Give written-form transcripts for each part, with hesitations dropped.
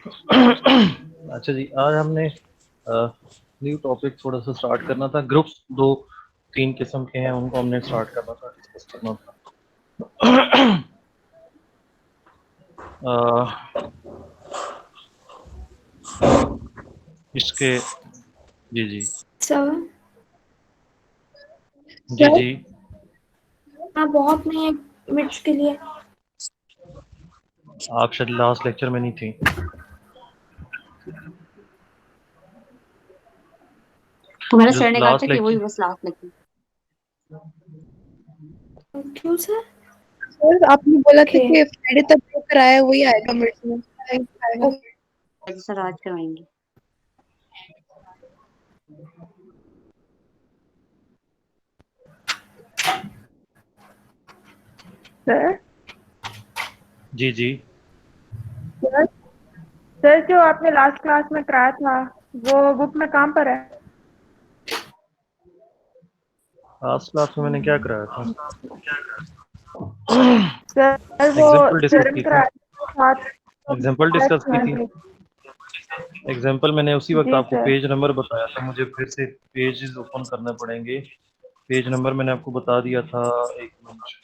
अच्छा जी, आज हमने न्यू टॉपिक थोड़ा सा स्टार्ट करना था। ग्रुप्स दो तीन किस्म के हैं, उनको हमने स्टार्ट करना था, डिस्कस करना था। इसके जी जी सर जी जी हाँ बहुत नहीं है मिर्च के लिए। आप शायद लास्ट लेक्चर में नहीं थी। हमारा जो सर ने कहा था लास्ट कि वही लेक्चर बस लास्ट लगी। क्यों सर? सर आपने बोला था ओके कि फ्राइडे तक जो कराया वही आएगा मिर्च में आएगा। सर आज करवाएंगे। सर जी जी सर सर जो आपने लास्ट क्लास में कराया था वो बुक में कहाँ पर है? लास्ट क्लास में मैंने क्या कराया था? सर वो एग्जाम्पल डिस्कस चरण की थी। कराया था साथ। एग्जाम्पल डिस्कस की थी। एग्जाम्पल मैंने उसी वक्त जी आपको सर। पेज नंबर बताया था, मुझे फिर से पेजेस ओपन करने पड़ेंगे। पेज नंबर मैंने आपको बता दिया था। एक मिनट।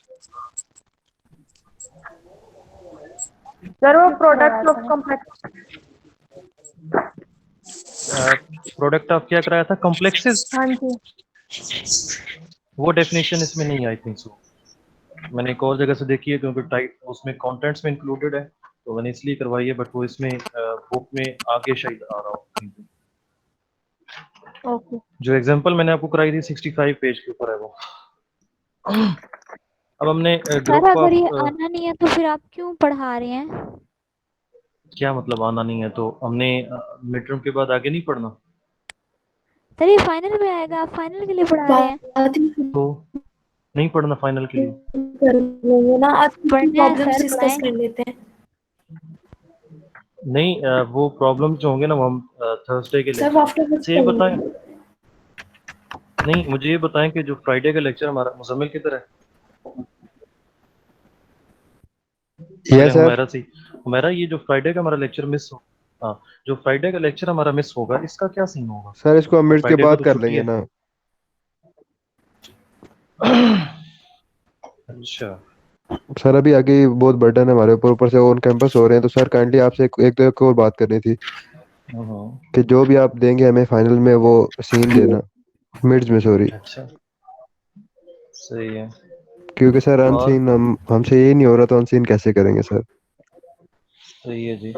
सर वो product of complex. Product of क्या कराया था? कॉम्प्लेक्सेस। हाँ जी। वो डेफिनेशन इसमें नहीं, आई थिंक सो। मैंने एक और जगह से देखी है, क्योंकि टाइप उसमें कंटेंट्स में इंक्लूडेड है, तो मैंने इसलिए करवाई है, बट वो इसमें बुक में आगे शायद आ रहा हो कहीं पे। ओके जो एग्जांपल मैंने आपको कराई थी 65 पेज के ऊपर है वो। अब हमने सर ग्रुप अगर ये ऑफ आना नहीं है तो फिर आप क्यों पढ़ा रहे हैं? क्या मतलब आना नहीं है? तो हमने मिड टर्म के बाद आगे नहीं पढ़ना सर ये फाइनल में आएगा, आप फाइनल के लिए पढ़ा रहे हैं? बात ही तो? नहीं पढ़ना फाइनल के लिए? कर लेंगे ना, आज पढ़ना है प्रॉब्लम्स सर, डिस्कस पढ़ाएं। कर लेते हैं। नहीं, वो प्रॉब्लम जो होंगे ना, वो हम थर्सडे के सब लेक्चर में। आफ्टर अच्छा ये बताएं, नहीं मुझे ये बताएं कि जो फ्राइडे का लेक्चर हमारा मुजम्मिल किधर है? पहले यस सर। हमारा ये जो फ्राइडे का हमारा लेक्चर मिस हो, हाँ, जो फ्राइडे का लेक्चर हमारा मिस होगा, इसका क्या सीन होगा? सर इसको हम मिर्च के फ्राइडे को बाद तो कर छुट्टी लेंगे है। ना। अच्छा। सर अभी आगे बहुत बर्डन है हमारे ऊपर से ऑन कैंपस हो रहे हैं, तो सर काइंडली आपसे एक और बात करनी थी हम्म, कि जो भी आप देंगे हमें फाइनल में वो सीन देना, मिर्च में सॉरी। अच्छा, सही है। क्योंकि सर और अनसीन हमसे ये नहीं हो रहा, तो अनसीन कैसे करेंगे सर? सही है जी,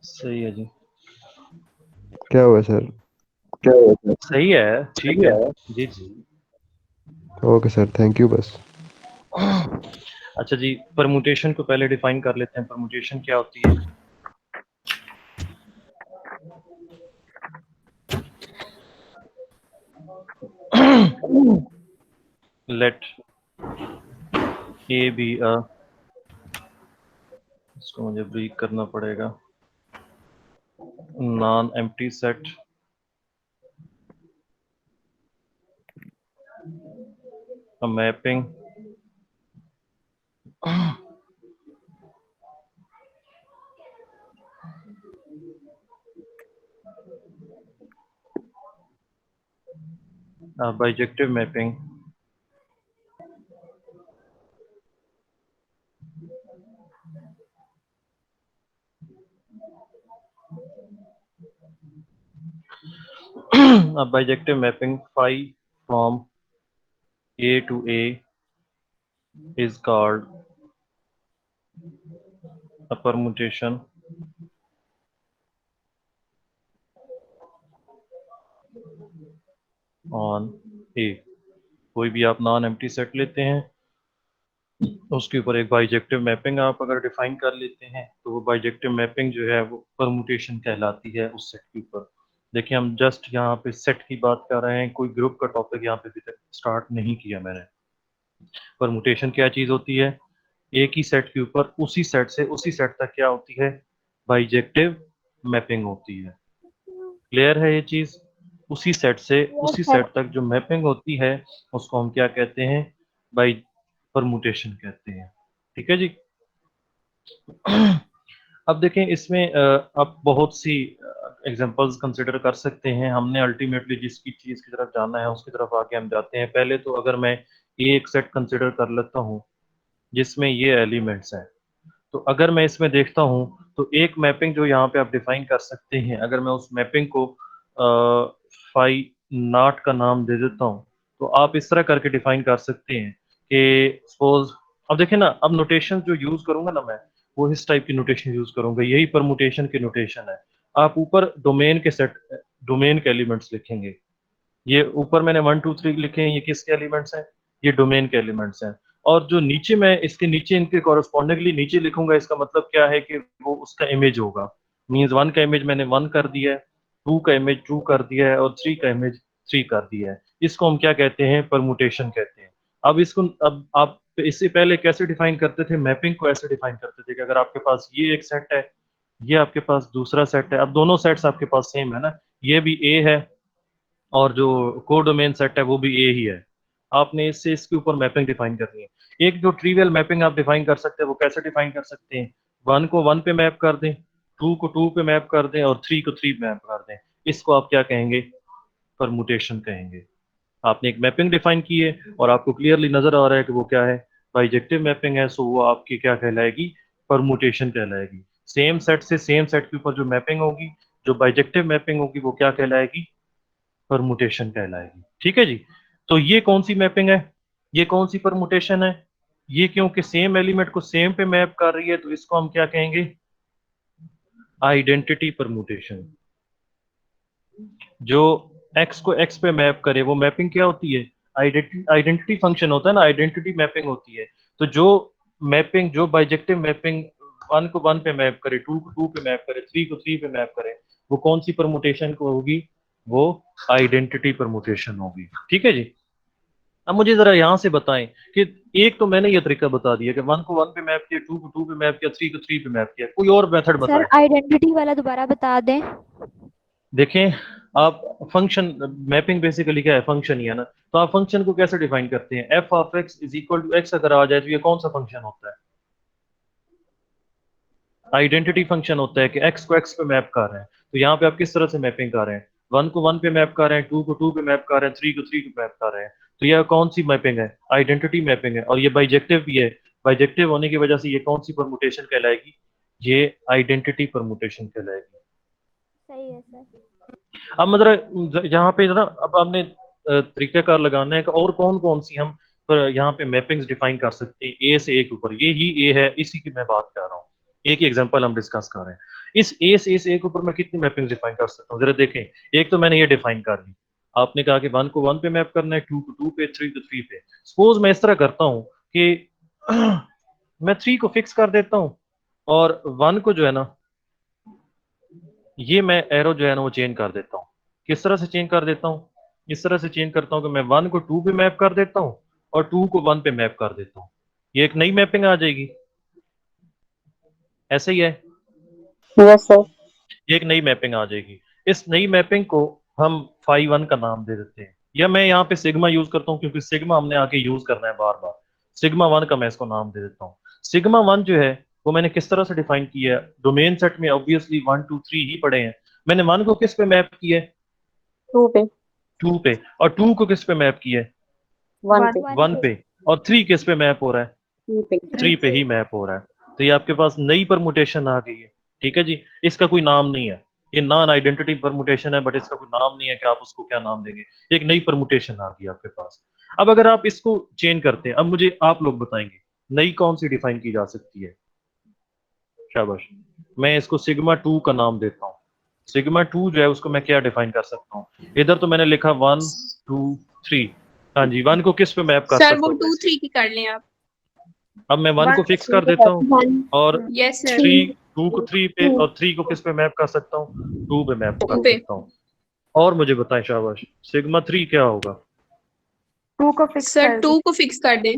सही है जी, क्या हुआ सर? सही है, ठीक है। जी जी। ओके सर, थैंक यू बस। अच्छा जी, परमुटेशन को पहले डिफाइन कर लेते हैं। परमुटेशन क्या होती है? लेट ए बी अ, इसको मुझे ब्रीक करना पड़ेगा, non empty set a mapping a bijective mapping a bijective mapping phi from A to A is called a permutation on A। कोई भी आप नॉन एम्प्टी सेट लेते हैं, उसके ऊपर एक बाइजेक्टिव मैपिंग आप अगर डिफाइन कर लेते हैं, तो वो बाइजेक्टिव मैपिंग जो है वो परमुटेशन कहलाती है उस सेट के ऊपर। देखिए, हम जस्ट यहाँ पे सेट की बात कर रहे हैं, कोई ग्रुप का टॉपिक यहाँ पे अभी तक स्टार्ट नहीं किया मैंने। परमुटेशन क्या चीज़ होती है? एक ही सेट के ऊपर उसी सेट से उसी सेट तक क्या होती है? बाइजेक्टिव मैपिंग होती है। क्लियर है ये चीज़? उसी सेट से उसी सेट तक जो मैपिंग होती है, उसको हम क्या कहते हैं? बाई परमुटेशन कहते हैं। ठीक है जी। अब देखें इसमें आप बहुत सी एग्जांपल्स कंसिडर कर सकते हैं। हमने अल्टीमेटली जिसकी चीज़ की तरफ जाना है उसकी तरफ आगे हम जाते हैं। पहले तो अगर मैं ये एक सेट कंसिडर कर लेता हूँ जिसमें ये एलिमेंट्स हैं, तो अगर मैं इसमें देखता हूँ तो एक मैपिंग जो यहाँ पे आप डिफाइन कर सकते हैं, अगर मैं उस मैपिंग को फाई नॉट का नाम दे देता हूँ, तो आप इस तरह करके डिफाइन कर सकते हैं कि सपोज, अब देखें ना, अब नोटेशन जो यूज करूंगा ना मैं, वो इस टाइप की नोटेशन यूज करूंगा, यही परमुटेशन की नोटेशन है। आप ऊपर डोमेन के सेट, डोमेन के एलिमेंट्स लिखेंगे। ये ऊपर मैंने 1 2 3 लिखे हैं, ये किसके एलिमेंट्स हैं? ये डोमेन के एलिमेंट्स हैं। और जो नीचे मैं इसके नीचे इनके कॉरस्पॉन्डिंगली नीचे लिखूंगा, इसका मतलब क्या है कि वो उसका इमेज होगा। मींस 1 का इमेज मैंने 1 कर दिया है, 2 का इमेज 2 कर दिया है और 3 का इमेज 3 कर दिया है। इसको हम क्या कहते हैं? परमुटेशन कहते हैं। अब इसको, अब आप इससे पहले कैसे डिफाइन करते थे? मैपिंग को ऐसे डिफाइन करते थे कि अगर आपके पास ये एक सेट है, ये आपके पास दूसरा सेट है, अब दोनों सेट्स आपके पास सेम है ना, ये भी ए है और जो कोडोमेन सेट है वो भी ए ही है। आपने इससे इसके ऊपर मैपिंग डिफाइन करनी है। एक जो ट्रिवियल मैपिंग आप डिफाइन कर सकते हैं, वो कैसे डिफाइन कर सकते हैं? 1 को 1 पे मैप कर दें, 2 को 2 पे मैप कर दें और 3 को 3 पे मैप कर दें। इसको आप क्या कहेंगे? परमुटेशन कहेंगे। आपने एक मैपिंग डिफाइन की है और आपको क्लियरली नजर आ रहा है कि वो क्या है? बाइजेक्टिव मैपिंग है, सो वो आपकी क्या कहलाएगी? परमुटेशन कहलाएगी। सेम सेट से सेम सेट के ऊपर जो मैपिंग होगी, जो बाइजेक्टिव मैपिंग होगी, वो क्या कहलाएगी? परमुटेशन कहलाएगी। ठीक है जी। तो ये कौन सी मैपिंग है? ये कौन सी परमुटेशन है? ये क्योंकि सेम एलिमेंट को सेम पे मैप कर रही है, तो इसको हम क्या कहेंगे? Identity permutation. जो x को x पे मैप करे, वो मैपिंग क्या होती है? आइडेंटिटी फंक्शन होता है ना, आइडेंटिटी मैपिंग होती है। तो जो मैपिंग, जो बाइजेक्टिव मैपिंग 1 को 1 पे मैप करे, 2 को 2 पे मैप करे, 3 को 3 पे मैप करे, वो कौन सी परमुटेशन को होगी? वो आइडेंटिटी परमुटेशन होगी। ठीक है जी। अब मुझे जरा यहाँ से बताएं कि एक तो मैंने ये तरीका बता दिया कि 1 को 1 पे मैप किया, 2 को 2 पे मैप किया, 3 को 3 पे मैप किया, कोई और मेथड बताएं। सर आइडेंटिटी वाला दोबारा बता दें। देखें, आप फंक्शन, मैपिंग बेसिकली क्या है? फंक्शन ही है ना। तो आप फंक्शन को कैसे डिफाइन करते हैं? F of x is equal to x अगर आ जाए तो ये कौन सा फंक्शन होता है? आइडेंटिटी फंक्शन होता है कि एक्स को एक्स पे मैप कर रहे हैं। तो यहाँ पे आप किस तरह से मैपिंग कर रहे हैं? 1 को 1 पे मैप कर रहे हैं, 2 को 2 पे मैप कर रहे हैं, 3 को 3 पे मैप कर रहे हैं। तो यह कौन सी मैपिंग है? आइडेंटिटी मैपिंग है। और ये बाइजेक्टिव भी है। बाइजेक्टिव होने की वजह से ये कौन सी परमुटेशन कहलाएगी? ये आइडेंटिटी परमुटेशन कहलाएगी। सही है सर। अब मतलब यहाँ पे ना, अब आपने तरीकाकार लगाना है कि और कौन कौन सी हम यहाँ पे मैपिंग्स डिफाइन कर सकते हैं ए से ए के ऊपर। ये ही ए है, इसी की मैं बात कर रहा हूँ। एक ही एग्जांपल हम डिस्कस कर रहे हैं। इस ए से ए के ऊपर मैं कितनी मैपिंग्स डिफाइन कर सकता हूँ? जरा देखें। एक तो मैंने ये डिफाइन कर ली। आपने कहा कि 1 को 1 पे मैप करना है, 2 को 2 पे, 3 को 3 पे। सपोज मैं इस तरह करता हूँ कि मैं 3 को फिक्स कर देता हूँ और 1 को जो है ना, ये मैं एरो जो है ना वो चेंज कर देता हूँ। किस तरह से चेंज कर देता हूँ? इस तरह से चेंज करता हूँ कि मैं 1 को 2 पे मैप कर देता हूँ और 2 को 1 पे मैप कर देता हूँ। ये एक नई मैपिंग आ जाएगी। ऐसे ही है, यस सर। ये एक नई मैपिंग आ जाएगी। इस नई मैपिंग को हम फाई 1 का नाम दे देते हैं, या मैं यहाँ पे सिग्मा यूज करता हूँ क्योंकि सिग्मा हमने आके यूज करना है बार बार। सिग्मा 1 का मैं इसको नाम दे देता हूँ। सिग्मा 1 जो है वो मैंने किस तरह से डिफाइन किया है? डोमेन सेट में ऑब्वियसली 1 2 3 ही पड़े हैं। मैंने 1 को किस पे मैप किया है? 2 पे। 2 पे। और 2 को किस पे मैप किया है? 1 पे। 1 पे। और 3 किस पे मैप हो रहा है? 3 पे। 3 पे ही मैप हो रहा है। तो ये आपके पास नई परमुटेशन आ गई है। ठीक है जी। इसका कोई नाम नहीं है, ये नॉन आइडेंटिटी परमुटेशन है, बट इसका कोई नाम नहीं है कि आप उसको क्या नाम देंगे। एक नई परमुटेशन आ गई आपके पास। अब अगर आप इसको चेंज करते हैं, अब मुझे आप लोग बताएंगे नई कौन सी डिफाइन की जा सकती है? शाबाश। मैं इसको सिग्मा 2 का नाम देता हूँ। सिग्मा 2 जो है उसको मैं क्या डिफाइन कर सकता हूँ? इधर तो मैंने लिखा 1 2 3। हाँ जी, 1 को किस पे मैप कर सर सकता वो हूँ? 2 3 की कर लें आप। अब मैं 1 को फिक्स कर देता हूँ और यस सर। 2 को 3 पे और 3 को किस पे मैप कर सकता हूँ? 2 पे मैप कर 2 पे। सकता हूँ। और मुझे बताएं शाबाश, सिग्मा 3 क्या होगा? 2 को फिक्स सर कर 2 को फिक्स कर दें।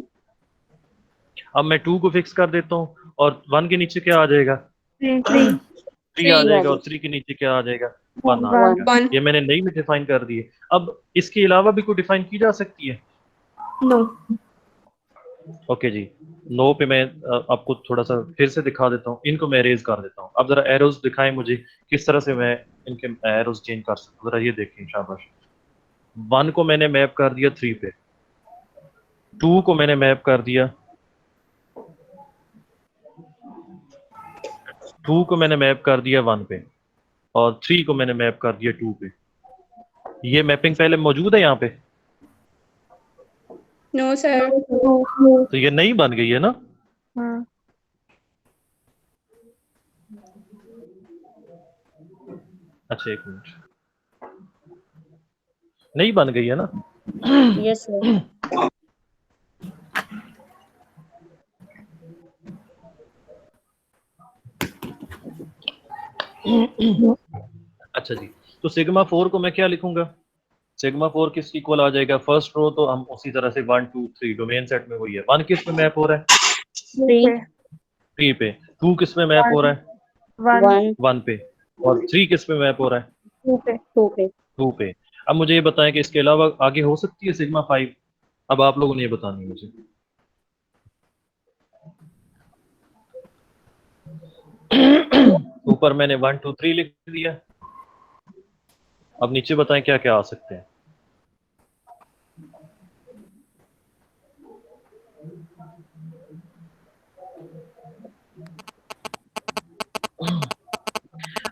अब मैं 2 को फिक्स कर देता हूँ और 1 के नीचे क्या आ जाएगा? 3 3 आ जाएगा और 3 के नीचे क्या आ जाएगा? 1 आ जाएगा। 1। ये मैंने नई में डिफाइन कर दी है। अब इसके अलावा भी कोई डिफाइन की जा सकती है? नो। ओके जी, 9 पे मैं आपको थोड़ा सा फिर से दिखा देता हूँ, इनको मैं अरेज कर देता हूँ। अब जरा एरोज दिखाएं मुझे किस तरह से मैं इनके एरोज चेंज कर सकता हूँ, जरा ये देखें, शाबाश। 1 को मैंने मैप कर दिया 3 पे, 2 को मैंने मैप कर दिया, 2 को मैंने मैप कर दिया 1 पे, और 3 को मैंने मैप कर दिया 2 पे। ये मैपिंग पहले मौजूद है यहाँ पे, नो सर। तो ये नई बन गई है ना। हाँ अच्छा एक मिनट, नई बन गई है ना। Yes sir. अच्छा जी, तो सिग्मा 4 को मैं क्या लिखूंगा? सिग्मा 4 किस इक्वल आ जाएगा? फर्स्ट रो तो हम उसी तरह से 1 2 3 डोमेन सेट में वही है। 1 किस में मैप हो रहा है? 3 3 पे। 2 किस में मैप हो रहा है? 1 1 1 पे। और 3 किस में मैप हो रहा है? 2 पे। 2 पे। 2 पे। अब मुझे ये बताएं कि इसके अलावा आगे हो सकती है सिग्मा 5? अब आप लोगों ने ये बतानी है मुझे। ऊपर मैंने 1 2 3 लिख दिया, अब नीचे बताएं क्या क्या आ सकते हैं।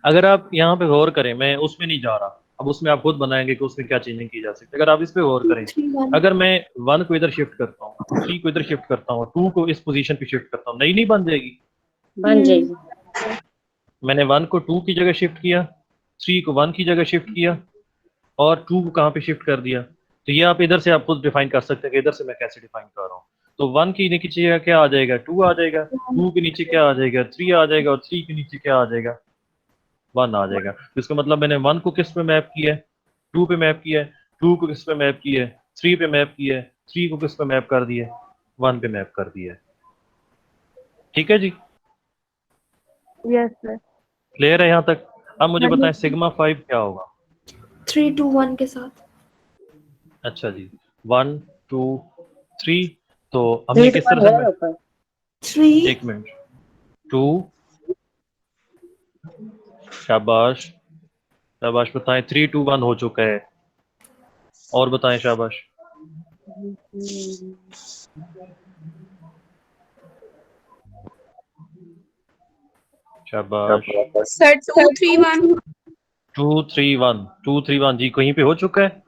अगर आप यहाँ पे गौर करें, मैं उसमें नहीं जा रहा, अब उसमें आप खुद बनाएंगे कि उसमें क्या चेंजिंग की जा सकती है। अगर आप इस पे गौर करें, 3 1 अगर मैं 1 को इधर शिफ्ट करता हूँ, 3 को इधर शिफ्ट करता हूँ, 2 को इस पोजीशन पे शिफ्ट करता हूँ, नहीं बन जाएगी? बन जाएगी। मैंने 1 को 2 की जगह शिफ्ट किया, 3 को 1 की जगह शिफ्ट किया, और 2 को कहाँ पे शिफ्ट कर दिया। तो ये आप इधर से आप खुद डिफाइन कर सकते हैं कि इधर से मैं कैसे डिफाइन कर रहा हूँ। तो 1 के नीचे क्या आ जाएगा? 2 आ जाएगा, 2 के नीचे क्या आ जाएगा? 3 आ जाएगा, और 3 के नीचे क्या आ जाएगा? 1 आ जाएगा। तो इसका मतलब मैंने 1 को किस पे मैप किया है? 2 पे मैप किया है। 2 को किस पे मैप किया है? 3 पे मैप किया है। 3 को किस पे मैप कर दिया है? 1 पे मैप कर दिया है। ठीक है जी, यस सर। क्लियर है यहाँ तक? अब मुझे बताएं सिग्मा 5 क्या होगा? 3 2 1 के साथ। अच्छा जी, 1 2 3, तो हमने किस तरह से 3 एक मिनट, 2, शाबाश शाबाश, बताएं 3 2 1 हो चुका है, और बताएं शाबाश। शाबाश, सर 2 3 1। 2 3 1, 2 3 1 जी, कहीं पे हो चुका है?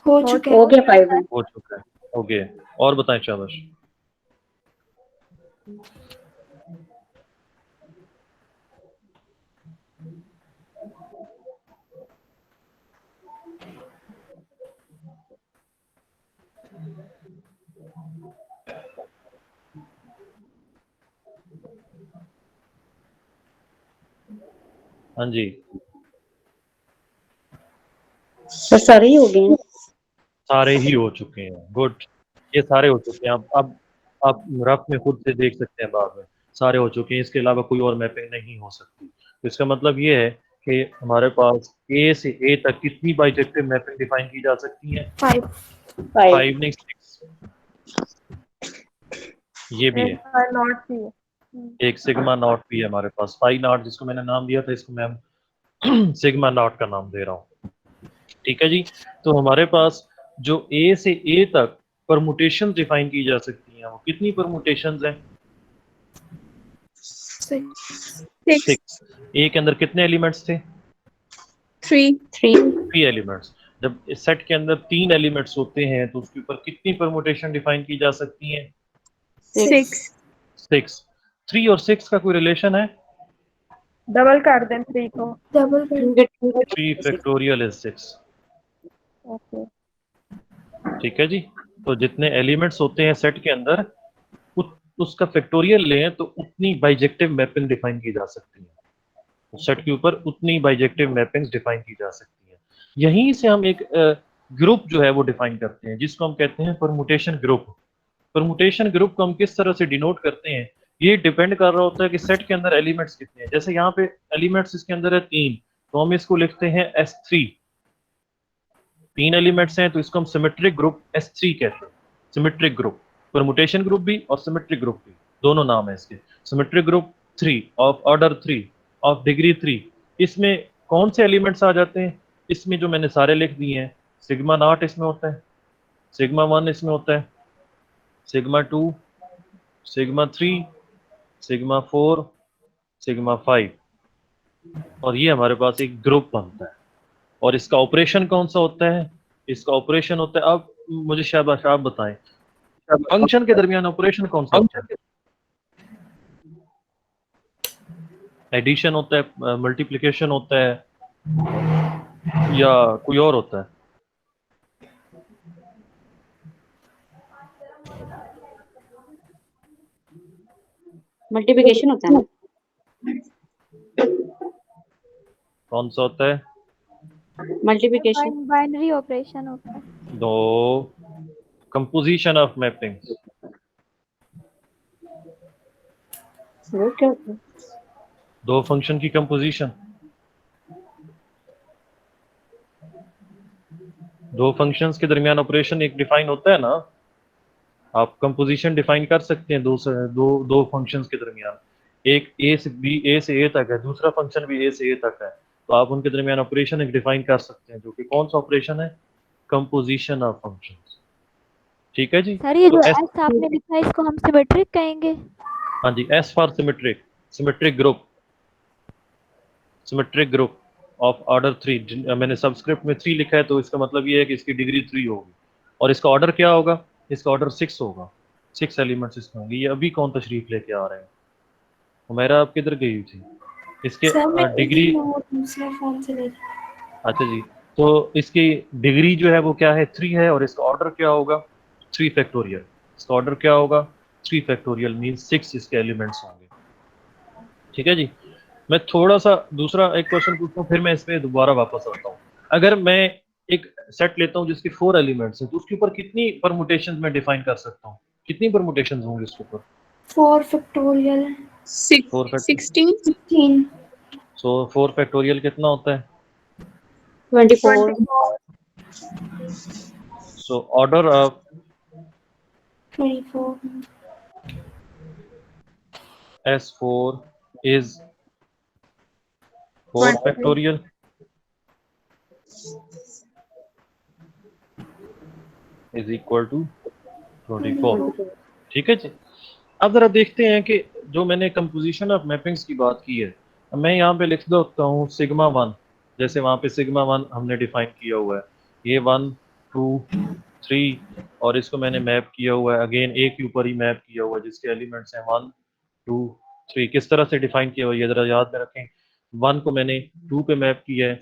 हो चुके हो हैं। गया 5 में। हो चुका है, ओके, और बताएं शाबाश। हाँ जी, सर सारे ही हो गए हैं। सारे ही हो चुके हैं, गुड, ये सारे हो चुके हैं। अब आप रफ में खुद से देख सकते हैं, बाद में सारे हो चुके हैं, इसके अलावा कोई और मैपिंग नहीं हो सकती। तो इसका मतलब ये है कि हमारे पास ए से ए तक कितनी बाइजेक्टिव मैपिंग डिफाइन की जा सकती है? 5 5 5 नहीं 6। ये भी है, नॉट भी है। एक सिग्मा नॉट भी है हमारे पास, 5 नॉट, जिसको मैंने नाम दिया था, इसको मैं सिग्मा नॉट का नाम दे रहा हूँ। ठीक है जी, तो हमारे पास जो ए से ए तक परमुटेशन डिफाइन की जा सकती हैं, वो कितनी परमुटेशंस हैं? 6 6। ए के अंदर कितने एलिमेंट्स थे? 3 3 एलिमेंट्स। जब इस सेट के अंदर 3 एलिमेंट्स होते हैं तो उसके ऊपर कितनी परमुटेशन डिफाइन की जा सकती हैं? 6 6। 3 और 6 का कोई रिलेशन है? डबल कर दें 3 को। डबल कर 3 फैक्टोरियल इज 6। ओके। ठीक है जी, तो जितने एलिमेंट्स होते हैं सेट के अंदर, उसका फैक्टोरियल लें तो उतनी बाइजेक्टिव मैपिंग डिफाइन की जा सकती है। सेट के ऊपर उतनी बाइजेक्टिव मैपिंग्स डिफाइन की जा सकती है। यहीं से हम एक ग्रुप जो है वो डिफाइन करते हैं, जिसको हम कहते हैं परमुटेशन ग्रुप। परमुटेशन ग्रुप को हम किस तरह से डिनोट करते हैं, ये डिपेंड कर रहा होता है कि सेट के अंदर एलिमेंट्स कितने हैं। जैसे यहाँ पे एलिमेंट्स इसके अंदर है 3, तो हम इसको लिखते हैं S3। 3 एलिमेंट्स हैं तो इसको हम सिमेट्रिक ग्रुप S3 कहते हैं, सिमेट्रिक ग्रुप। परमुटेशन ग्रुप भी और सिमेट्रिक ग्रुप भी, दोनों नाम है इसके। Symmetric group 3 of order 3 of degree 3, इसमें कौन से एलिमेंट्स आ जाते हैं? इसमें जो मैंने सारे लिख दिए हैं, सिग्मा नॉट इसमें होता है, सिग्मा 1 इसमें होता है, सिग्मा 2, सिग्मा 3, सिग्मा 4, सिग्मा 5, और ये हमारे पास एक ग्रुप बनता है। और इसका ऑपरेशन कौन सा होता है? इसका ऑपरेशन होता है, अब मुझे शाबाश आप बताएं, फंक्शन के दरमियान ऑपरेशन कौन सा होता है? एडिशन होता है, मल्टीप्लिकेशन होता है, या कोई और होता है? मल्टीप्लिकेशन होता है ना? कौन सा होता है? मल्टीप्लिकेशन। बाइनरी ऑपरेशन होता है। दो कंपोजिशन ऑफ मैपिंग, वो क्या होता है? दो फंक्शन की कंपोजिशन, दो फंक्शंस के दरमियान ऑपरेशन एक डिफाइन होता है ना। आप कंपोजिशन डिफाइन कर सकते हैं दो फंक्शंस के दरमियान, एक ए से ए तक है, दूसरा फंक्शन भी ए से ए तक है, तो आप उनके दरमियान ऑपरेशन एक डिफाइन कर सकते हैं, जो कि कौन सा ऑपरेशन है? Composition of functions. ठीक है जी। सर ये तो जो एस आपने लिखा है इसको हम सिमेट्रिक कहेंगे। हाँ जी, S for symmetric, symmetric group of order 3। मैंने सबस्क्रिप्ट में 3 लिखा है, तो इसका मतलब ये है कि इसकी डिग्री 3 होगी, और इसका ऑर्डर क्या होगा? इसका ऑर्डर 6 होगा, 6 एलिमेंट्स इसमें होंगे। ये अभी कौन तशरीफ लेके आ रहे हैं? हुमैरा आप किधर गई हुई थी? इसके सर मैं डिग्री, दूसरे फोन से ले अच्छा जी, तो इसकी डिग्री जो है वो क्या है? 3 है, और इसका ऑर्डर क्या होगा? 3 फैक्टोरियल। इसका ऑर्डर क्या होगा? 3 फैक्टोरियल मीन्स 6 इसके एलिमेंट्स होंगे। ठीक है जी। मैं थोड़ा सा दूसरा एक क्वेश्चन पूछता हूँ, फिर मैं इस पे दोबारा वापस आता हूँ। अगर मैं एक सेट लेता हूँ जिसके 4 एलिमेंट्स हैं, तो उसके ऊपर कितनी परमुटेशंस मैं डिफाइन कर सकता हूँ? कितनी परमुटेशंस होंगी उसके ऊपर? 4 फैक्टोरियल 4 फैक्टोरियल। 16. 16 सो 4 फैक्टोरियल कितना होता है? 24. So order of 24 S4 is 4 factorial is equal to 24। ठीक है जी। अब जरा देखते हैं कि जो मैंने कंपोजिशन ऑफ मैपिंग्स की बात की है, मैं यहाँ पे लिख देता हूँ सिग्मा 1, जैसे वहाँ पे सिग्मा 1 हमने डिफाइन किया हुआ है, ये 1 2 3, और इसको मैंने मैप किया हुआ है, अगेन ए के ऊपर ही मैप किया हुआ है, जिसके एलिमेंट्स हैं 1 2 3। किस तरह से डिफाइन किया हुआ है ये जरा याद में रखें। 1 को मैंने 2 पे मैप किया है,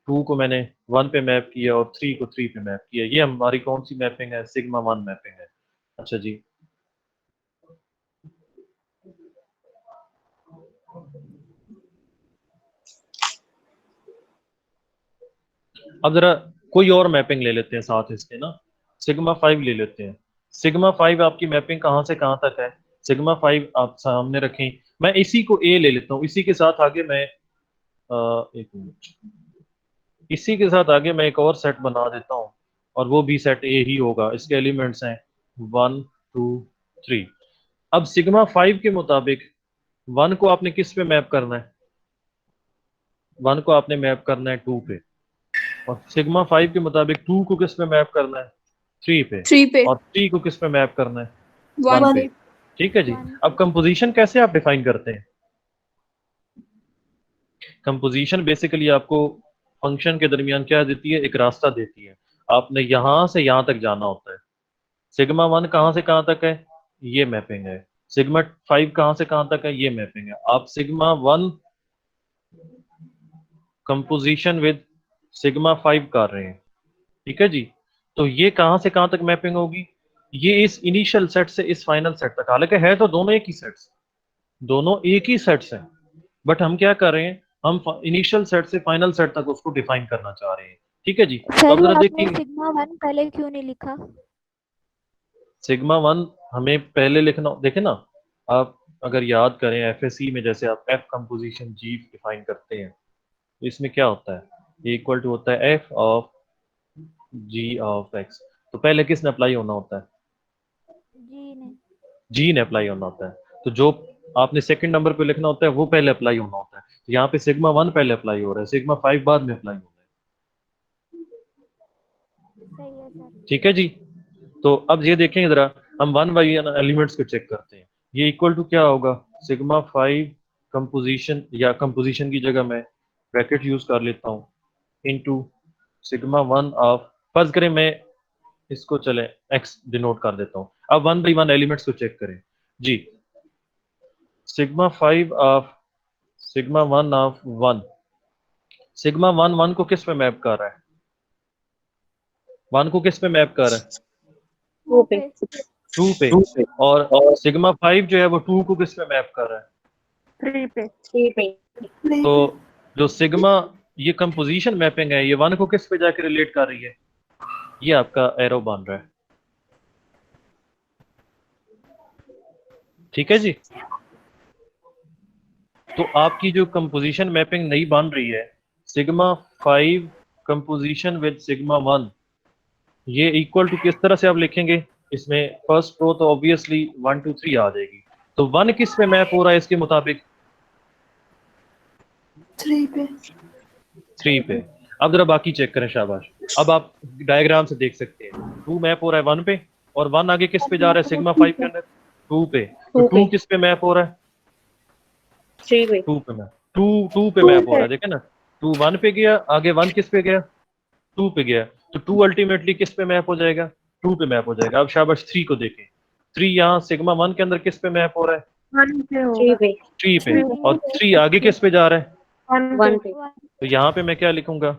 2 को मैंने 1 पे मैप किया, और 3 को 3 पे मैप किया। ये हमारी कौन सी मैपिंग है? सिग्मा 1 मैपिंग है। अच्छा जी, अब जरा कोई और मैपिंग ले लेते हैं साथ इसके ना, सिग्मा 5 ले लेते हैं। सिग्मा 5 आपकी मैपिंग कहाँ से कहाँ तक है? सिग्मा 5 आप सामने रखें, मैं इसी को ए ले लेता हूँ, इसी के साथ आगे मैं एक मिनट, इसी के साथ आगे मैं एक और सेट बना देता हूँ, और वो भी सेट ए ही होगा। इसके एलिमेंट्स हैं 1 2 3। अब सिग्मा 5 के मुताबिक 1 को आपने किस पे मैप करना है? 1 को आपने मैप करना है 2 पे, और सिग्मा 5 के मुताबिक 2 को किस पे मैप करना है? 3 पे, 3 पे. और 3 को किस पे मैप करना है? 1 1 पे. पे। ठीक है जी। अब कंपोजिशन कैसे आप डिफाइन करते हैं? कंपोजिशन बेसिकली आपको फंक्शन के दरमियान क्या देती है? एक रास्ता देती है। आपने यहां से यहां तक जाना होता है। सिग्मा 1 कहां से कहां तक है? ये मैपिंग है। सिग्मा 5 कहां से कहां तक है? ये मैपिंग है। आप सिग्मा 1 कंपोजिशन विद सिग्मा 5 कर रहे हैं। ठीक है जी। तो ये कहां से कहां तक मैपिंग होगी? ये इस इनिशियल सेट से इस फाइनल सेट तक। हालांकि है तो दोनों एक ही सेट्स, दोनों एक ही सेट्स हैं, बट हम क्या कर रहे हैं? हम इनिशियल सेट से फाइनल सेट तक उसको डिफाइन करना चाह रहे हैं। ठीक है जी। तो सर अब ये जरा आपने देखिए, सिग्मा 1 पहले क्यों नहीं लिखा? सिग्मा 1 हमें पहले लिखना, देखे ना आप अगर याद करें एफएससी में, जैसे आप एफ कंपोजिशन जी डिफाइन करते हैं, तो इसमें क्या होता है? इक्वल टू होता है f of g of x. तो पहले किसने अप्लाई होना होता है? जी ने। जी ने अप्लाई होना होता है, तो जो आपने सेकंड नंबर पे लिखना होता है वो पहले अप्लाई होना होता है। तो यहाँ पे सिग्मा 1 पहले अप्लाई हो रहा है, सिग्मा 5 बाद में अप्लाई हो रहा सही है सर। है। ठीक है जी। तो अब ये देखें जरा, हम 1 बाई एलिमेंट्स को चेक करते हैं। ये इक्वल टू क्या होगा, सिग्मा 5 कंपोजिशन, या कंपोजिशन की जगह मैं ब्रैकेट यूज कर लेता हूँ, इनटू सिग्मा 1 ऑफ, फर्ज करें मैं इसको चले एक्स डिनोट कर देता हूँ। अब 1 बाई 1 एलिमेंट्स को चेक करें जी। Sigma 5 of sigma 1 of 1, sigma 1 1 को किस पे मैप कर रहा है, 1 को किस पे मैप कर रहा है, 2 पे 2 पे। और सिग्मा 5 जो है वो 2 को किस पे मैप कर रहा है, 3 पे। 3 पे तो जो सिग्मा ये कंपोजिशन मैपिंग है, ये 1 को किस पे जाके रिलेट कर रही है, ये आपका एरो बन रहा है। ठीक है जी। तो आपकी जो कंपोजिशन मैपिंग नहीं बन रही है, सिग्मा 5 कंपोजिशन विद सिग्मा 1, ये इक्वल टू किस तरह से आप लिखेंगे, इसमें फर्स्ट रो तो ऑब्वियसली 1 2 3 आ जाएगी। तो 1 किस पे मैप हो रहा है इसके मुताबिक, 3 पे। 3 पे। अब जरा बाकी चेक करें, शाबाश। अब आप डायग्राम से देख सकते हैं 2 मैप हो रहा है 1 पे, और 1 आगे किस पे जा रहा है सिग्मा 5 के अंदर, 2 पे। तो 2 2 पे किस पे मैप हो रहा है, 3 पे 2 पे मैप, 2 पे मैप हो रहा है, देखें ना। 2 1 पे गया, आगे 1 किस पे गया, 2 पे गया, तो 2 अल्टीमेटली किस पे मैप हो जाएगा, 2 पे मैप हो जाएगा। अब शाबाश 3 को देखें, 3 यहाँ सिग्मा 1 के अंदर किस पे मैप हो रहा है, 1 पे 3 होगा। पे 3 पे। और 3 आगे किस पे जा रहा है, 1 1 पे। पे तो यहाँ पे मैं क्या लिखूंगा,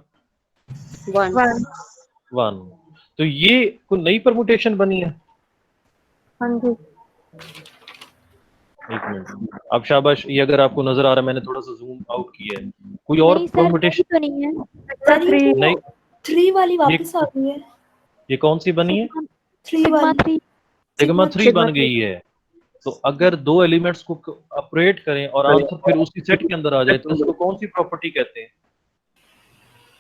1 1। 1। तो ये कोई नई परमुटेशन बनी है। हाँ जी। एक मिनट, अब शाबाश, ये अगर आपको नजर आ रहा है, मैंने थोड़ा सा जूम आउट किया है, कोई और नहीं सर, परमुटेशन तो नहीं है। सर ये थ्री। नहीं, 3 वाली वापस आ गई है। ये कौन सी बनी है, 3 सिग्मा वाली 3। सिग्मा 3 सिग्मा बन गई है। तो अगर दो एलिमेंट्स को ऑपरेट करें और आंसर फिर उसी सेट के अंदर आ जाए, तो उसको कौन सी प्रॉपर्टी कहते हैं।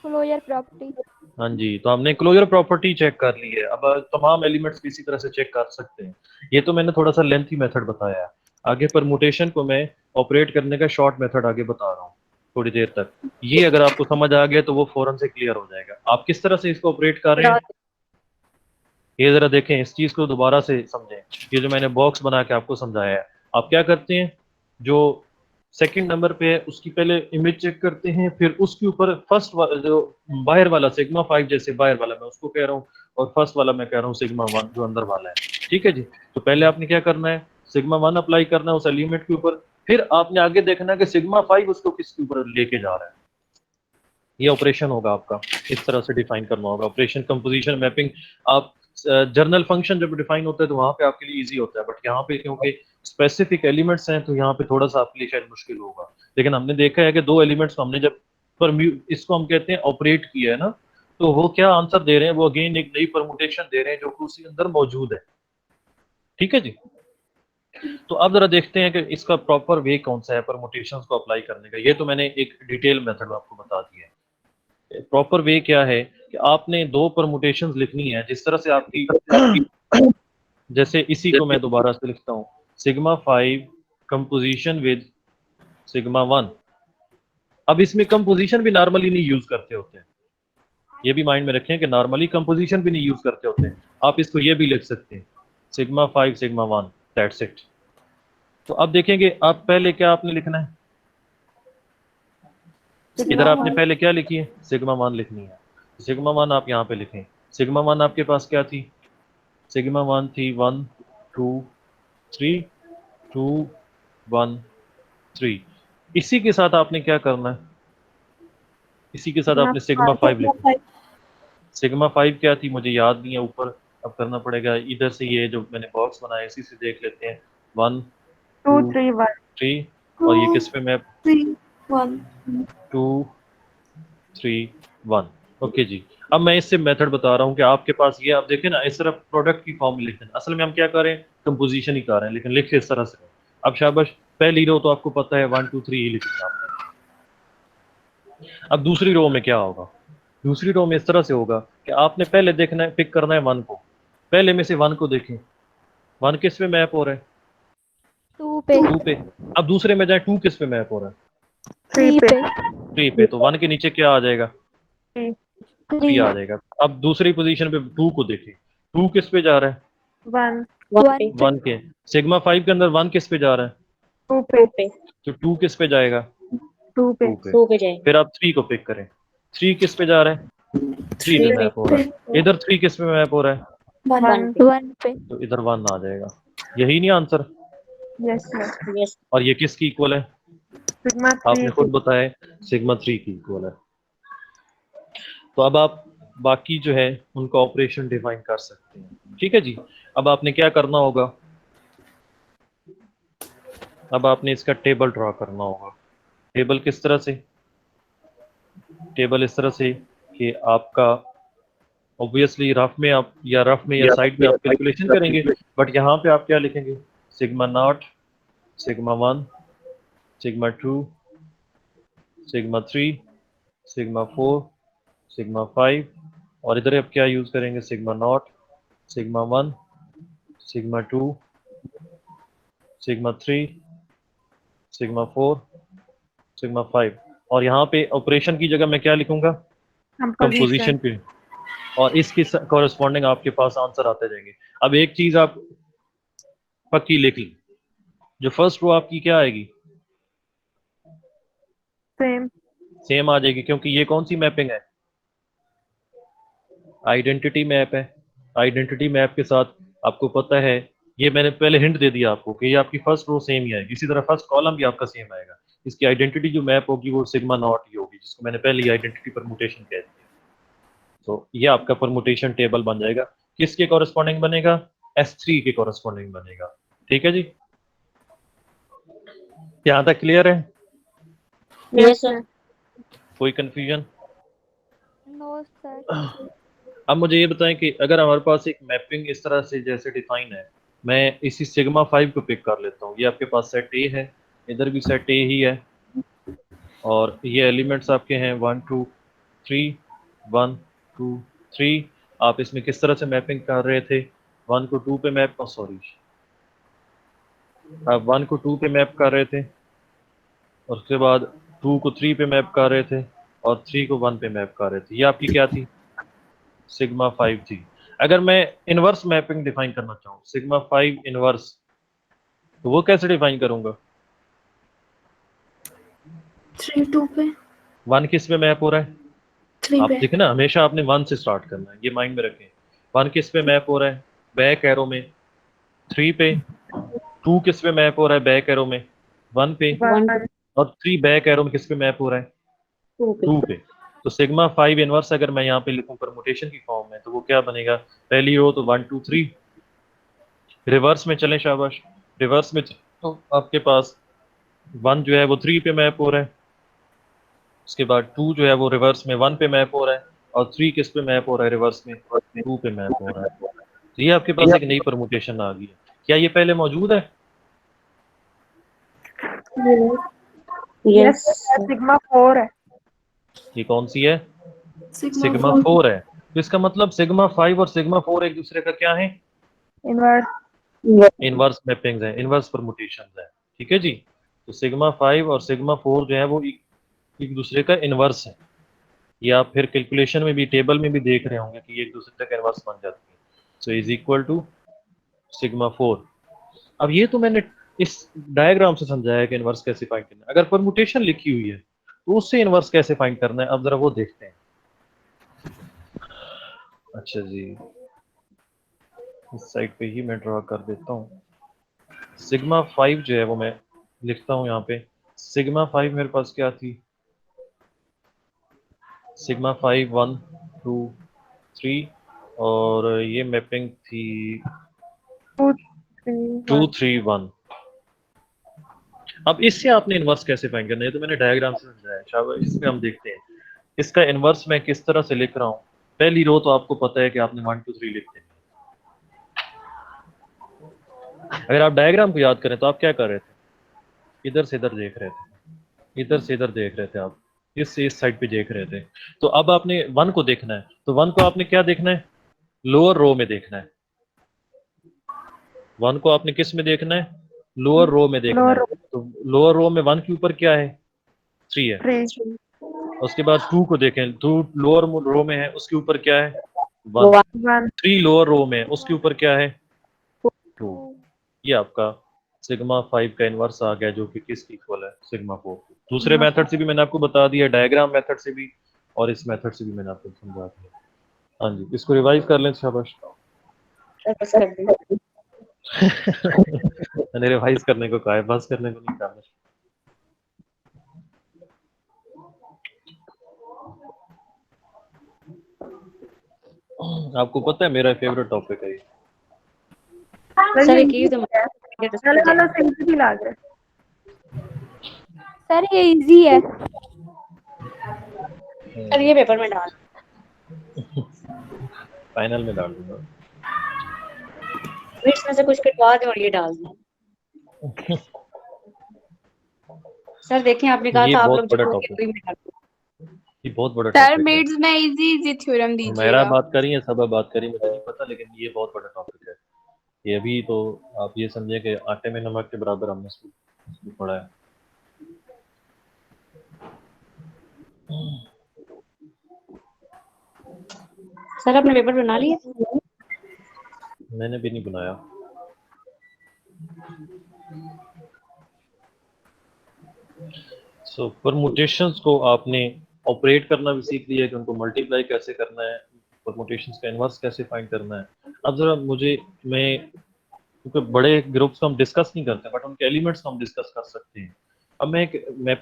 Closure property. हाँ जी, तो हमने क्लोजर प्रॉपर्टी चेक कर ली है। अब तमाम एलिमेंट्स इसी तरह से चेक कर सकते हैं। ये तो मैंने थोड़ा सा लेंथी मेथड बताया है, आगे परमुटेशन को मैं ऑपरेट करने का शॉर्ट मेथड आगे बता रहा हूँ थोड़ी देर तक। ये अगर आपको समझ आ गया तो वो फौरन से क्लियर हो जाएगा। आप किस तरह से इसको ऑपरेट कर रहे हैं, ये जरा देखें, इस चीज को दोबारा से समझें। ये जो मैंने बॉक्स बना के आपको समझाया है, आप क्या करते हैं, जो सेकंड नंबर पे है उसकी पहले इमेज चेक करते हैं, फिर उसके ऊपर फर्स्ट जो बाहर वाला सिग्मा 5, जैसे बाहर वाला मैं उसको कह रहा हूँ, और फर्स्ट वाला मैं कह रहा हूँ सिग्मा 1 जो अंदर वाला है। ठीक है जी। तो पहले आपने क्या करना है, सिग्मा 1 अप्लाई करना है उस एलिमेंट के ऊपर, फिर आपने आगे देखना है कि सिग्मा 5 उसको किसके ऊपर लेके जा रहा है। ये ऑपरेशन होगा आपका, इस तरह से डिफाइन करना होगा ऑपरेशन कंपोजिशन मैपिंग। आप जर्नल फंक्शन जब डिफाइन होता है तो वहां पे आपके लिए इजी होता है, बट यहाँ पे क्योंकि स्पेसिफिक एलिमेंट्स हैं तो यहाँ पे थोड़ा सा आपके लिए शायद मुश्किल होगा। लेकिन हमने देखा है कि दो एलिमेंट्स को हमने जब इसको हम कहते हैं ऑपरेट किया है ना, तो वो क्या आंसर दे रहे हैं, वो अगेन एक नई परमुटेशन दे रहे हैं जो कि उसी अंदर मौजूद है। ठीक है जी। तो अब जरा देखते हैं कि इसका प्रॉपर वे कौन सा है परमुटेशंस को अप्लाई करने का। ये तो मैंने एक डिटेल मेथड आपको बता दिया है। प्रॉपर वे क्या है कि आपने दो परमुटेशंस लिखनी है जिस तरह से आपकी जैसे इसी को मैं दोबारा से लिखता हूँ, सिग्मा 5 कंपोजिशन विद सिग्मा 1। अब इसमें कंपोजिशन भी नॉर्मली नहीं यूज करते होते हैं, ये भी माइंड में रखें कि नॉर्मली कंपोजिशन भी नहीं यूज करते होते हैं। आप इसको ये भी लिख सकते हैं, सिग्मा 5 सिग्मा 1, दैट्स इट। तो अब देखेंगे आप पहले क्या आपने लिखना है, इधर आपने पहले क्या लिखी है, सिग्मा 1 लिखनी है। सिग्मा 1 आप यहाँ पे लिखें। सिग्मा 1 आपके पास क्या थी, सिग्मा 1 थी 1 2 3 2 1 3। इसी के साथ आपने क्या करना है, इसी के साथ आपने सिग्मा 5 लिखना है। सिग्मा 5 क्या थी मुझे याद नहीं है, ऊपर अब करना पड़ेगा। इधर से ये जो मैंने बॉक्स बनाया इसी से देख लेते हैं, 1 2 3 1 3, और ये किस पे मैप, 3 1 2 3 1। ओके जी। अब मैं इससे मेथड बता रहा हूँ कि आपके पास ये, आप देखें ना, इस तरह प्रोडक्ट की फॉर्म में लिखते हैं। असल में हम क्या कर रहे हैं, कंपोजिशन ही कर रहे हैं, लेकिन लिखे इस तरह से। अब शाबाश, पहली रो तो आपको पता है 1 2 3 ही लिखनी है आपने। अब दूसरी रो में क्या होगा, दूसरी रो में इस तरह से होगा कि आपने पहले देखना है, पिक करना है 1 को, पहले में से 1 को देखें, 1 किस पे मैप हो रहा है? 2 पे 2 पे। अब दूसरे में जाए, 2 किस पे मैप हो रहा है? 3 पे 3 पे। तो 1 के नीचे क्या आ जाएगा? 3 3 आ जाएगा। अब दूसरी पोजीशन पे 2 को देखें, 2 किस पे जा रहा है? 1 1 1 पे 1 के। सिग्मा 5 के अंदर 1 किस पे जा रहा है? 2 पे 2 पे तो 2 किस पे जाएगा? 2 पे 2 पे। 2 पे जाएगा फिर आप 3 को पिक करें, 3 किस पे जा रहा है? 3 पे 3 पे मैप हो रहा है। इधर 3 किस पे मैप हो रहा है? 1 पे 1 पे तो इधर 1 आ जाएगा। यही नहीं आंसर? यस सर यस और ये किसकी इक्वल है? सिग्मा आपने 3 खुद बताया, सिग्मा 3 की इक्वल है। तो अब आप बाकी जो है उनका ऑपरेशन डिफाइन कर सकते हैं। ठीक है जी। अब आपने क्या करना होगा? अब आपने इसका टेबल ड्रॉ करना होगा। टेबल किस तरह से? टेबल इस तरह से कि आपका ऑब्वियसली रफ में या साइड में आप कैलकुलेशन करेंगे, बट यहाँ पे आप क्या लिखेंगे? Sigma not, sigma 1, sigma 2, sigma 3, sigma 4, sigma 5, और इधर आप क्या यूज करेंगे? Sigma not, sigma 1, sigma 2, sigma 3, sigma 4, sigma 5। और यहाँ पे ऑपरेशन की जगह मैं क्या लिखूंगा? कंपोजिशन कंपोजिशन पे। और इसके कॉरेस्पॉन्डिंग आपके पास आंसर आते जाएंगे। अब एक चीज आप पक्की लिख ली, जो फर्स्ट रो आपकी क्या आएगी? सेम सेम आ जाएगी, क्योंकि ये कौन सी मैपिंग है? आइडेंटिटी मैप है। आइडेंटिटी मैप के साथ आपको पता है, ये मैंने पहले हिंट दे दिया आपको कि ये आपकी फर्स्ट रो सेम ही आएगी। इसी तरह फर्स्ट कॉलम भी आपका सेम आएगा। इसकी आइडेंटिटी जो मैप होगी वो सिग्मा नॉट ही होगी, जिसको मैंने पहले ही आइडेंटिटी परमुटेशन कह दिया। तो ये आपका परमुटेशन टेबल बन जाएगा। किसके कॉरेस्पॉन्डिंग बनेगा? S3 के कॉरेस्पॉन्डिंग बनेगा। ठीक है जी, यहाँ तक क्लियर है? यस सर कोई कंफ्यूजन? नो सर अब मुझे ये बताएं कि अगर हमारे पास एक मैपिंग इस तरह से जैसे डिफाइन है, मैं इसी सिग्मा 5 को पिक कर लेता हूँ। ये आपके पास सेट ए है, इधर भी सेट ए ही है, और ये एलिमेंट्स आपके हैं 1 2 3, 1 2 3। आप इसमें किस तरह से मैपिंग कर रहे थे? 1 को 2 पे मैप, सॉरी, आप 1 को 2 पे मैप कर रहे थे, और उसके बाद 2 को 3 पे मैप कर रहे थे, और 3 को 1 पे मैप कर रहे थे। ये आपकी क्या थी? सिग्मा 5 थी। अगर मैं इनवर्स मैपिंग डिफाइन करना चाहूँ, सिग्मा 5 इनवर्स, तो वो कैसे डिफाइन करूंगा? 3 2 पे 1 किस पे मैप हो रहा है? 3 आप पे देखें ना, हमेशा आपने 1 से स्टार्ट करना है, ये माइंड में रखें। 1 किस पे मैप हो रहा है? बैक एरो में 3 पे। 2 किस पे मैप हो रहा है? बैक एरो में 1 पे। 1 और 3 बैक एरो में किस पे मैप हो रहा है? 2 पे 2 पे। तो सिग्मा 5 इनवर्स अगर मैं यहाँ पे लिखूं परमुटेशन की फॉर्म में, तो वो क्या बनेगा? पहली रो तो 1 2 3। रिवर्स में चलें, शाबाश। रिवर्स में तो आपके पास 1 जो है वो 3 पे मैप हो रहा है, उसके बाद 2 जो है वो रिवर्स में 1 पे मैप हो रहा है, और 3 किस पे मैप हो रहा है? रिवर्स में 2 पे मैप हो रहा है। तो ये आपके पास एक नई परमुटेशन आ गई है। क्या ये पहले मौजूद है? यस सिग्मा 4 है ये कौन सी है? सिग्मा सिग्मा 4 है। तो इसका मतलब सिग्मा 5 और सिग्मा 4 एक दूसरे का क्या है? इनवर्स इनवर्स मैपिंग्स हैं, इनवर्स परमुटेशंस हैं। ठीक है जी। तो सिग्मा 5 और सिग्मा 4 जो है वो एक दूसरे का इनवर्स है। ये आप फिर कैलकुलेशन में भी, टेबल में भी देख रहे होंगे कि ये एक दूसरे का इनवर्स बन जाती है। So is equal to sigma 4। अब ये तो मैंने इस डायग्राम से समझाया कि इनवर्स कैसे फाइंड करना है। अगर परमुटेशन लिखी हुई है तो उससे इनवर्स कैसे फाइंड करना है, अब जरा वो देखते हैं। अच्छा जी, इस साइड पे ही मैं ड्रॉ कर देता हूँ। सिग्मा 5 जो है वो मैं लिखता हूँ यहाँ पे। सिग्मा 5 मेरे पास क्या थी? सिग्मा 5 1 2 3, और ये मैपिंग थी 2 3 1। अब इससे आपने इनवर्स कैसे फाइंड करना है, तो मैंने डायग्राम से समझाया। शाबाश, इसमें हम देखते हैं इसका इनवर्स मैं किस तरह से लिख रहा हूँ। पहली रो तो आपको पता है कि आपने 1 2 3 लिखते हैं। अगर आप डायग्राम को याद करें तो आप क्या कर रहे थे? इधर से इधर देख रहे थे, इधर से इधर देख रहे थे, आप इससे इस साइड पे देख रहे थे। तो अब आपने 1 को देखना है, तो 1 को आपने क्या देखना है? लोअर रो में देखना है। 1 को आपने किस में देखना है? लोअर रो में देखना लोअर है। तो लोअर रो में 1 के ऊपर क्या है? 3 है। 3 उसके बाद 2 को देखें, 2 लोअर रो में है, उसके ऊपर क्या है? 1। 1 3 लोअर रो में है, उसके ऊपर क्या है? 2। ये आपका सिग्मा 5 का इनवर्स आ गया, जो कि किसकी इक्वल है? सिग्मा 4। दूसरे मेथड से भी मैंने आपको बता दिया, डायग्राम मेथड से भी, और इस मेथड से भी मैंने आपको समझा दिया। हाँ जी, इसको रिवाइज कर लें। शाबाश। बस कर दें। मैंने रिवाइज करने को कहा है, बस करने को नहीं कहा। आपको पता है मेरा फेवरेट टॉपिक है ये। सर ये एक चीज पहले वाला से इजी लग रहा है। सर ये इजी है। सर ये पेपर में डाल फाइनल में डाल दूंगा। मिर्च में से कुछ कटवा दें और ये डाल दें। सर देखें, आपने कहा ये था आप बहुत लोग बड़ा जो टॉपिक, में डाल दें। ये बहुत बड़ा सर टॉपिक है। मिड्स में इजी इजी थ्योरम मेरा दीजिएगा। बात करी है, सब बात करी, मुझे नहीं पता, लेकिन ये बहुत बड़ा टॉपिक है। ये भी तो आप ये समझे कि आटे में नमक के बराबर हमने इसको पढ़ा है। सर आपने पेपर बना लिया? मैंने भी नहीं बनाया। सो परमुटेशंस को आपने ऑपरेट करना भी सीख लिया कि उनको मल्टीप्लाई कैसे करना है, परमुटेशंस का इनवर्स कैसे फाइंड करना है। अब जरा मैं क्योंकि बड़े ग्रुप्स को हम डिस्कस नहीं करते, बट उनके एलिमेंट्स को हम डिस्कस कर सकते हैं। अब मैं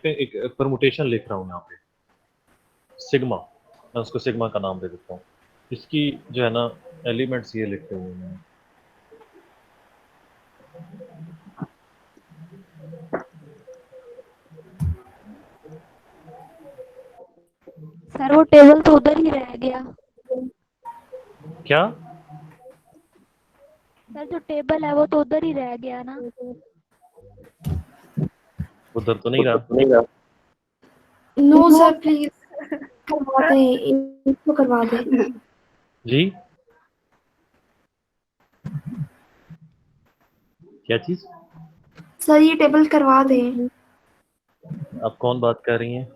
एक परमुटेशन लिख रहा हूँ यहाँ पे, सिग्मा। मैं उसको सिग्मा का नाम दे देता हूँ। इसकी जो है ना एलिमेंट्स ये लिखे हुए हैं। सर वो टेबल तो उधर ही रह गया। क्या? सर जो टेबल है वो तो उधर ही रह गया ना। उधर तो नहीं रहा। नो सर प्लीज करवा दें, इनको करवा दें। जी क्या चीज? सर ये टेबल करवा दें। आप कौन बात कर रही हैं?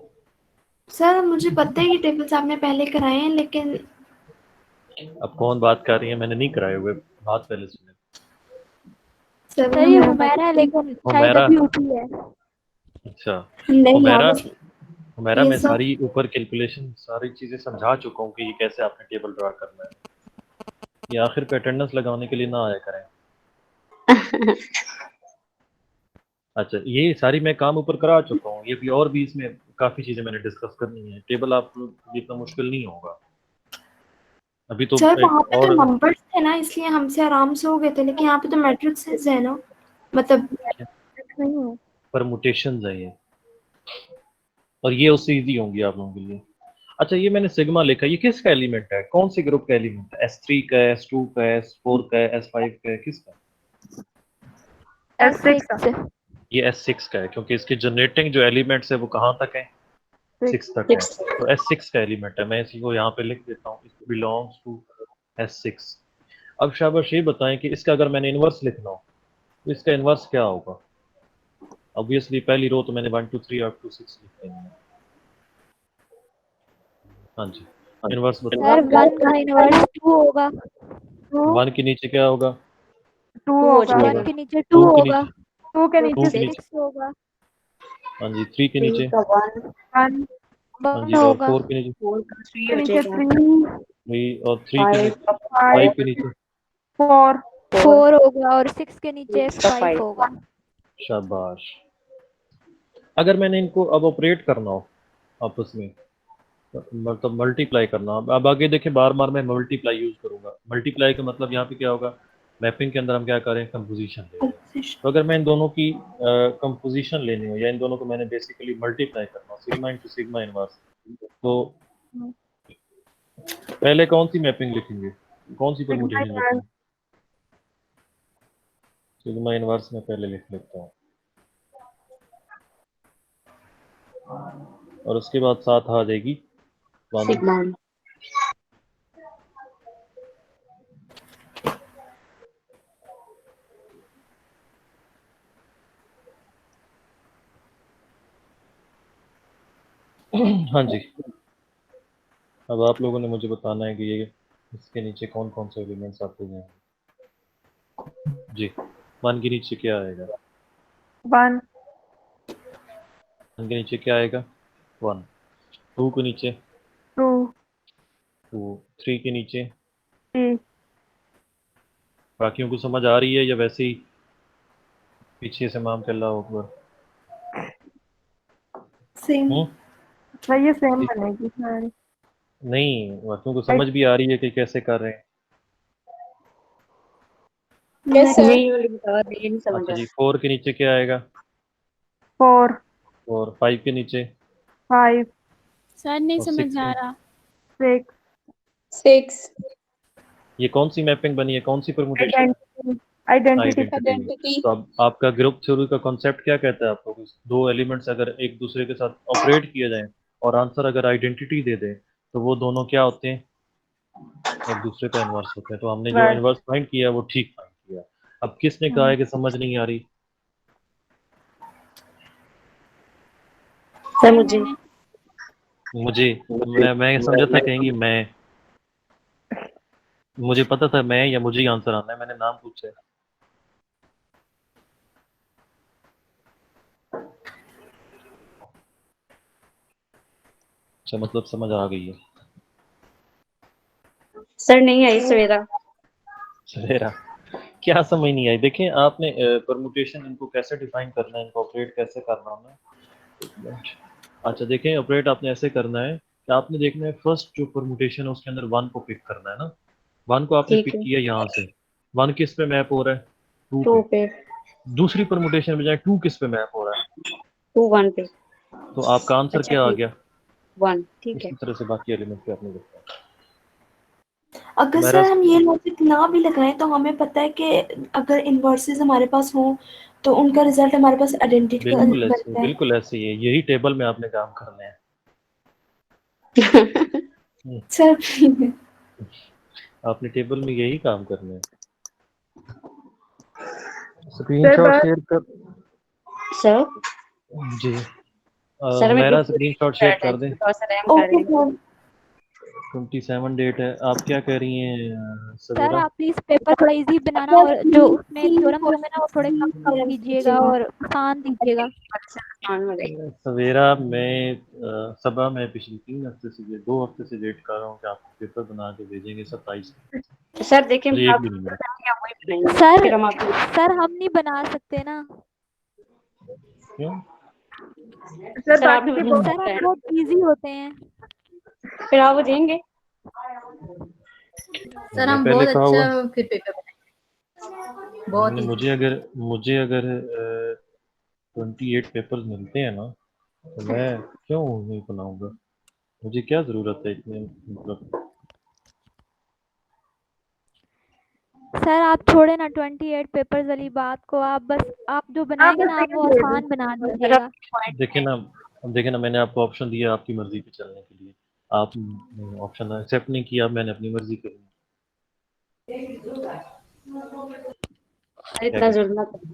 सर मुझे पता है कि टेबल्स आपने पहले कराए हैं, लेकिन आप कौन बात कर रही हैं? मैंने नहीं कराए हुए, बात पहले सुने। सर सर ये हुमैरा है, लेकिन शायद हुमैरा? अभी उठी है। अच्छा, नहीं हुमैरा, यार, हुमैरा ये मैं सब सारी ऊपर कैलकुलेशन सारी चीजें समझा चुका हूँ कि ये कैसे आपने टेबल ड्रा करना है। ये आखिर पे अटेंडेंस लगाने के लिए ना आया करें। अच्छा, ये सारी मैं काम ऊपर करा चुका हूँ। ये भी और भी इसमें काफी चीजें मैंने डिस्कस करनी है। टेबल आप इतना मुश्किल नहीं होगा। अभी तो सर एक वहाँ पे तो और नंबर्स थे ना, इसलिए हमसे आराम से हो गए थे, लेकिन यहाँ पे तो मैट्रिक्सेस है ना, मतलब नहीं है। परमुटेशंस है ये, और ये उससे इजी होंगी आप लोगों के लिए। अच्छा, ये मैंने सिग्मा लिखा, ये किसका एलिमेंट है? कौन सी ग्रुप का एलिमेंट है? S3 का है, S2 का है, S4 का है, S5 का है, किसका? S6 ये S6 का है, क्योंकि इसके जनरेटिंग जो एलिमेंट्स है वो कहाँ तक है? 6 तक है। तो S6 का एलिमेंट है। मैं इसी को यहाँ पे लिख देता हूँ, इट बिलोंग्स टू S6। अब शाबाश ये बताएं कि इसका अगर मैंने इनवर्स लिखना हो तो इसका इनवर्स क्या होगा? ऑब्वियसली पहली रो तो मैंने 1 2 3 अप टू 6 लिख देनी है। हाँ जी, इनवर्स सर बताओ। 1 का इनवर्स 2 होगा। 1 के नीचे क्या होगा? 2 होगा, 1 के नीचे 2 2 के होगा। नीचे 2 के 2 नीचे के नीचे 6 होगा। हाँ जी, 3 के नीचे 1, हाँ 1 जी, और होगा। 4 के नीचे 2 के नीचे 3, वही, और 3 के नीचे 5 5, के नीचे 4, 4 होगा, और 6 के नीचे 5 होगा। शाबाश। अगर मैंने इनको अब ऑपरेट करना हो आपस में, मतलब मल्टीप्लाई करना, अब आगे देखिए बार बार मैं मल्टीप्लाई यूज करूंगा। मल्टीप्लाई का मतलब यहाँ पे क्या होगा? मैपिंग के अंदर हम क्या करें? कंपोजिशन ले रहे हैं। तो अगर मैं इन दोनों की कंपोजिशन लेनी हो, या इन दोनों को मैंने बेसिकली मल्टीप्लाई करना हो, सिग्मा इंटू सिग्मा इनवर्स, तो पहले कौन सी मैपिंग लिखेंगे? कौन सी परमुटेशन लिखेंगे? सिग्मा इनवर्स में पहले लिख लेता हूँ, और उसके बाद साथ आ जाएगी 1। हाँ जी, अब आप लोगों ने मुझे बताना है कि ये इसके नीचे कौन कौन से एलिमेंट्स आते हैं। जी, 1 के नीचे क्या आएगा? 1, 1 के नीचे क्या आएगा? 1। 2 के नीचे 2, 2। 3 के नीचे 3, बाकियों को समझ आ रही है या वैसे ही पीछे से माम चल रहा होगा? सेम। वही सेम बनेगी सारी। नहीं, बाकियों को समझ भी आ रही है कि कैसे कर रहे हैं। Yes, sir. नहीं वाली बता दी, ये नहीं समझ अच्छा आ जी, 4 के नीचे क्या आएगा? 4, और 5 के नीचे 5, सर नहीं और समझ 6 आ के रहा। 6, 6. ये कौन सी मैपिंग बनी है? कौन सी परमुटेशन? आइडेंटिटी। आइडेंटिटी। Identity. तो अब आपका ग्रुप थ्योरी का कॉन्सेप्ट क्या कहता है आपको? दो एलिमेंट्स अगर एक दूसरे के साथ ऑपरेट किए जाएं और आंसर अगर आइडेंटिटी दे दे तो वो दोनों क्या होते हैं? एक दूसरे का इन्वर्स होते हैं। तो हमने जो बस। इन्वर्स फाइंड किया वो ठीक फाइंड किया। अब किसने कहा है कि समझ नहीं आ रही? सर मुझे मुझे मैं समझा था कहेंगी मैं। मुझे पता था मैं या मुझे ही आंसर आना है, मैंने नाम पूछा है। अच्छा, मतलब समझ आ गई है। सर नहीं आई सवेरा। सवेरा क्या समझ नहीं आई? देखें आपने परमुटेशन इनको कैसे डिफाइन करना है, इनको ऑपरेट कैसे करना है ना। अच्छा देखें, ऑपरेट आपने ऐसे करना है कि आपने देखना है फर्स्ट जो परमुटेशन है उसके अंदर 1 को पिक करना है ना। 1 को आपने ठीक पिक है। किया यहाँ से। 1 किस पे मैप हो रहा है? 2 2 पे। पे, दूसरी परमुटेशन में जाए 2 किस पे मैप हो रहा है? 2 1 पे। तो आपका आंसर अच्छा क्या आ ठीक, गया? 1 ठीक है। इसी तरह से बाकी एलिमेंट पे आपने देखा है। अगर मेरा सर हम ये लॉजिक ना भी लगाएं तो हमें पता है कि अगर इन्वर्सेस हमारे पास हों तो उनका रिजल्ट हमारे पास आइडेंटिकल बनता है। बिल्कुल ऐसे ही है, यही टेबल में आपने काम करना है। सर आपने टेबल में यही काम करना है। सर स्क्रीनशॉट बस। शेयर कर। सर जी, सर मैं मेरा ग्रुप स्क्रीनशॉट शेयर कर दें। थोड़ा सा रैम कर ओके रहे हैं। सर। 27 डेट है। आप क्या कह रही हैं सर सवेरा? आप प्लीज पेपर थोड़ा इजी बनाना सर और जो उसमें तीन थ्योरम्स होंगे ना वो थोड़े कम कम कीजिएगा और आसान दीजिएगा। आसान वाले। सवेरा मैं सबा मैं पिछले 3 हफ्ते से 2 हफ्ते से वेट कर रहा हूँ कि आप पेपर बना के भेजेंगे 27। सर देखिए मुझे मैं एक भी आपको नहीं मिला। वही बनाएंगे, सर फिर हम आपको सर हम नहीं बना सकते ना। क्यों? सर सर आपने बाकी मुझे सर हम बताया ना, बहुत इजी होते हैं। फिर आप वो देंगे। सर मैंने हम पहले बहुत कहा हुआ अच्छा फिर पेपर बनाएंगे, बहुत मैंने इजी। मुझे अगर 28 पेपर्स मिलते हैं ना तो मैं क्यों नहीं बनाऊंगा? मुझे क्या जरूरत है इतने, मतलब। सर आप छोड़े ना 28 पेपर्स वाली बात को, आप बस आप जो आप बनाएंगे बस ना आप वो सेम दे दो। आसान बना सर आप दीजिएगा। देखे ना, अब देखे ना, मैंने आपको ऑप्शन दिया आपकी मर्जी पे चलने के लिए। आप ऑप्शन एक्सेप्ट नहीं किया, मैंने अपनी मर्जी करी। सर क्या इतना करें? जुल्म मत करो।